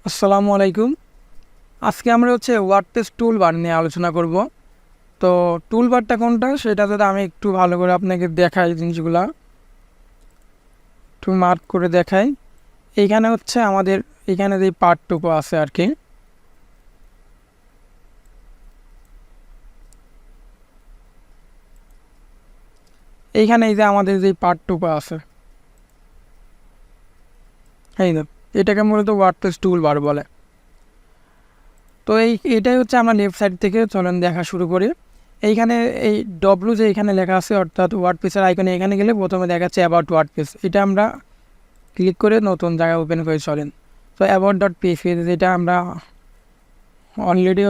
আসসালামু আলাইকুম। আজকে আমরা ওয়ার্ডপ্রেস টুলবার নিয়ে আলোচনা করব। তো টুলবারটা কোনটা সেটা যদি আমি একটু ভালো করে আপনাকে দেখাই, জিনিসগুলা একটু মার্ক করে দেখাই। এইখানে আমাদের এখানে যে পার্টটুকু আছে আর কি, এইখানে এই যে আমাদের যে পার্টটুকু আছে, এই না, এটাকে মূলত ওয়ার্ডপ্রেস টুলবার বলে। তো এটাই আমরা লেফট সাইড থেকে চলেন দেখা শুরু করি। এইখানে এই ডব্লু যে এখানে লেখা আছে, অর্থাৎ ওয়ার্ডপ্রেসের আইকনে এখানে গেলে প্রথমে দেখাচ্ছে অ্যাবাউট ওয়ার্ডপ্রেস। এটা আমরা ক্লিক করে নতুন জায়গায় ওপেন করে চলেন। তো অ্যাবাউট ডট পিএইচপি, যেটা আমরা অলরেডি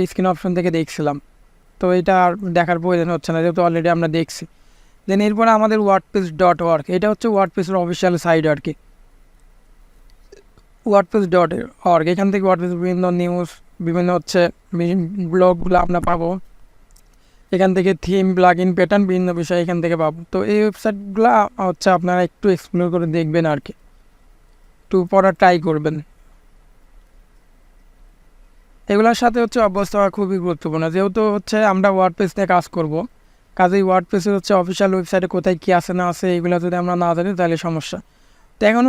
স্ক্রিন অপশন থেকে দেখছিলাম, তো এটা আর দেখার প্রয়োজন হচ্ছে না, যেহেতু অলরেডি আমরা দেখছি। দেন এরপরে আমাদের ওয়ার্ডপ্রেস ডট ওয়ার্ক, এটা ওয়ার্ডপ্রেসের অফিসিয়াল সাইট আর কি, ওয়ার্ডপ্রেস ডট ওয়ার্ক। এখান থেকে ওয়ার্ডপ্রেস বিভিন্ন নিউজ, বিভিন্ন ব্লগগুলো আমরা পাবো। এখান থেকে থিম, প্লাগ ইন, প্যাটার্ন, বিভিন্ন বিষয় এখান থেকে পাবো। তো এই ওয়েবসাইটগুলো আপনারা একটু এক্সপ্লোর করে দেখবেন আর কি, একটু পড়া ট্রাই করবেন। এগুলোর সাথে অভ্যস্ত হওয়া খুবই গুরুত্বপূর্ণ, যেহেতু আমরা ওয়ার্ডপ্রেস নিয়ে কাজ করব। কাজেই ওয়ার্ডপ্রেসের অফিসিয়াল ওয়েবসাইটে কোথায় কী আছে না আছে এগুলো যদি আমরা না জানি তাহলে সমস্যা। তো এখন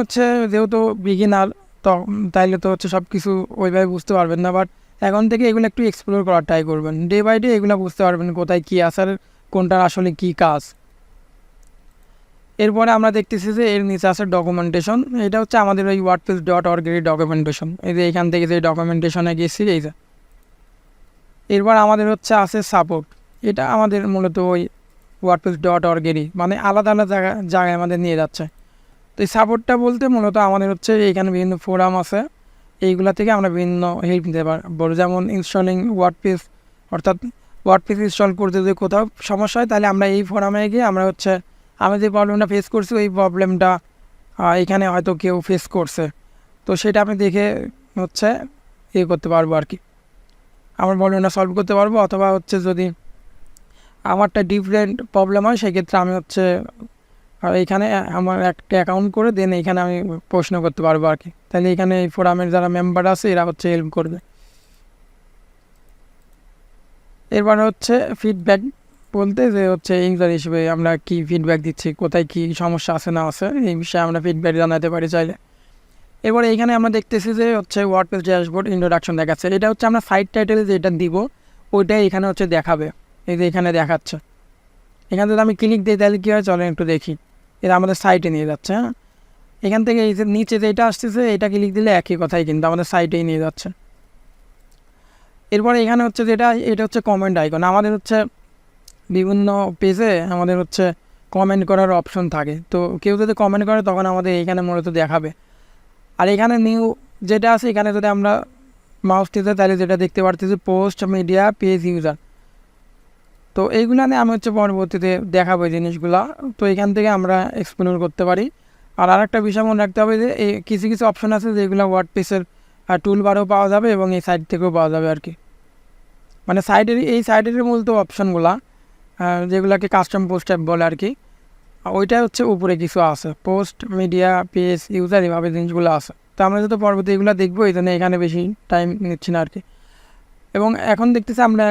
যেহেতু বিগিনার, তো তাইলে তো সব কিছু ওইভাবে বুঝতে পারবেন না, বাট এখন থেকে এগুলো একটু এক্সপ্লোর করার ট্রাই করবেন। ডে বাই ডে এগুলো বুঝতে পারবেন কোথায় কী আছে আর কোনটার আসলে কী কাজ। এরপরে আমরা দেখতেছি যে এর নিচে আছে ডকুমেন্টেশন। এটা আমাদের ওই ওয়ার্ডপ্রেস ডট অর্গের ডকুমেন্টেশন। এই যে এখান থেকে যে ডকুমেন্টেশনে গেছি, এই যে এরপর আমাদের আছে সাপোর্ট। এটা আমাদের মূলত ওই ওয়ার্ডপ্রেস ডট অর্গেরই, মানে আলাদা আলাদা জায়গায় আমাদের নিয়ে যাচ্ছে। তো এই সাপোর্টটা বলতে মূলত আমাদের এখানে বিভিন্ন ফোরাম আছে, এইগুলা থেকে আমরা বিভিন্ন হেল্প নিতে পারবো। যেমন ইনস্টলিং ওয়ার্ডপ্রেস, অর্থাৎ ওয়ার্ডপ্রেস ইনস্টল করতে যদি কোথাও সমস্যা হয় তাহলে আমরা এই ফোরামে গিয়ে আমরা আমি যে প্রবলেমটা ফেস করছি ওই প্রবলেমটা এখানে হয়তো কেউ ফেস করছে, তো সেটা আমি দেখে করতে পারবো আর কি, আমার প্রবলেমটা সলভ করতে পারবো। অথবা যদি আমারটা ডিফারেন্ট প্রবলেম হয় সেক্ষেত্রে আমি আর এইখানে আমার একটা অ্যাকাউন্ট করে দেন এইখানে আমি প্রশ্ন করতে পারবো আর কি। তাহলে এখানে এই ফোরামের যারা মেম্বার আছে এরা হেল্প করবে। এরপর ফিডব্যাক বলতে যে ইউজার হিসেবে আমরা কি ফিডব্যাক দিচ্ছি, কোথায় কি সমস্যা আছে না আছে এই বিষয়ে আমরা ফিডব্যাক জানাতে পারি চাইলে। এবার এইখানে আমরা দেখতেছি যে ওয়ার্ডপ্রেস ড্যাশবোর্ড ইন্ট্রোডাকশন দেখাচ্ছে। এটা আমরা সাইট টাইটেলে যেটা দিব ওইটাই এখানে দেখাবে। এই যে এখানে দেখাচ্ছে, এখান থেকে আমি ক্লিক দিই তাহলে কী হয় চলেন একটু দেখি। এটা আমাদের সাইটে নিয়ে যাচ্ছে। হ্যাঁ, এখান থেকে এই যে নিচে যেটা আসতেছে এটা ক্লিক দিলে একই কথাই কিন্তু আমাদের সাইটেই নিয়ে যাচ্ছে। এরপরে এখানে যেটা, এটা কমেন্ট আইকন। আমাদের বিভিন্ন পেজে আমাদের কমেন্ট করার অপশন থাকে, তো কেউ যদি কমেন্ট করে তখন আমাদের এইখানে মূলত দেখাবে। আর এখানে নিউ যেটা আছে, এখানে যদি আমরা মাউস টিপে তাহলে যেটা দেখতে পারতেছি পোস্ট মিডিয়া পেজ ইউজার। তো এইগুলো নিয়ে আমি পরবর্তীতে দেখাবো এই জিনিসগুলো। তো এখান থেকে আমরা এক্সপ্লোর করতে পারি। আর আরেকটা বিষয় মনে রাখতে হবে যে এই কিছু কিছু অপশন আছে যেগুলো ওয়ার্ডপ্রেসের টুলবারও পাওয়া যাবে এবং এই সাইট থেকেও পাওয়া যাবে আর কি। মানে এই সাইডের মূলত অপশানগুলা যেগুলোকে কাস্টম পোস্ট টাইপ বলে আর কি, ওইটা উপরে কিছু আছে, পোস্ট মিডিয়া পেজ ইউজার, এভাবে জিনিসগুলো আছে। তো আমরা যত পরবর্তী এগুলো দেখবো, এই জন্য এখানে বেশি টাইম নিচ্ছি না আর কি। এবং এখন দেখতেছি আমরা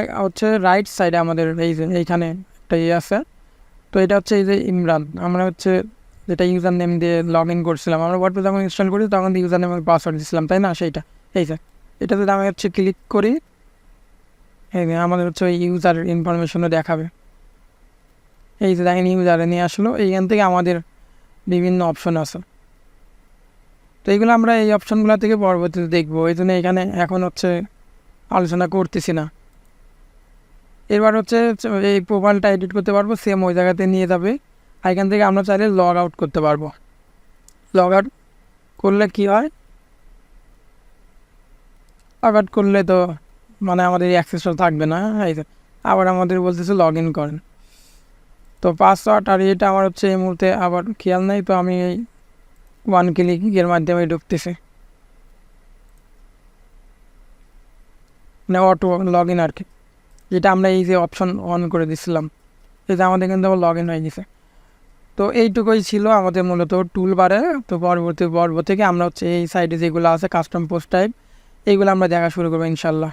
রাইট সাইডে আমাদের এই যে এইখানে একটা আছে। তো এটা এই যে ইমরান, আমরা যেটা ইউজার নেম দিয়ে লগ ইন করছিলাম, আমরা ওয়ার্ডপ্রেস যখন ইনস্টল করি তখন ইউজার নেম পাসওয়ার্ড দিয়েছিলাম, তাই না? সেইটা এই যে এটা যদি আমি ক্লিক করি, এই যে আমাদের ওই ইউজার ইনফরমেশনও দেখাবে। এই যে দেখেন ইউজারে নিয়ে আসলো, এইখান থেকে আমাদের বিভিন্ন অপশন আছে। তো এইগুলো আমরা এই অপশনগুলো থেকে পরবর্তীতে দেখবো, এই জন্য এখানে এখন আলোচনা করতেছি না। এবার এই প্রোফাইলটা এডিট করতে পারবো, সেম ওই জায়গাতে নিয়ে যাবে। আর এখান থেকে আমরা চাইলে লগ আউট করতে পারবো। লগ আউট করলে কি হয়, লগ আউট করলে তো মানে আমাদের অ্যাক্সেসটা থাকবে না। এই যে আবার আমাদের বলতেছে লগ ইন করেন। তো পাসওয়ার্ড আর এটা আমার এই মুহূর্তে আবার খেয়াল নেই, তো আমি এই ওয়ান ক্লিকের মাধ্যমে ঢুকতেছি, মানে অটো লগ ইন আর কি, যেটা আমরা এই যে অপশন অন করে দিছিলাম, এটা আমাদের কিন্তু আবার লগ ইন হয়ে গেছে। তো এইটুকুই ছিল আমাদের মূলত টুলবারে। তো পরবর্তী পর্ব থেকে আমরা এই সাইডে যেগুলো আছে কাস্টম পোস্ট টাইপ এইগুলো আমরা দেখা শুরু করবো ইনশাল্লাহ।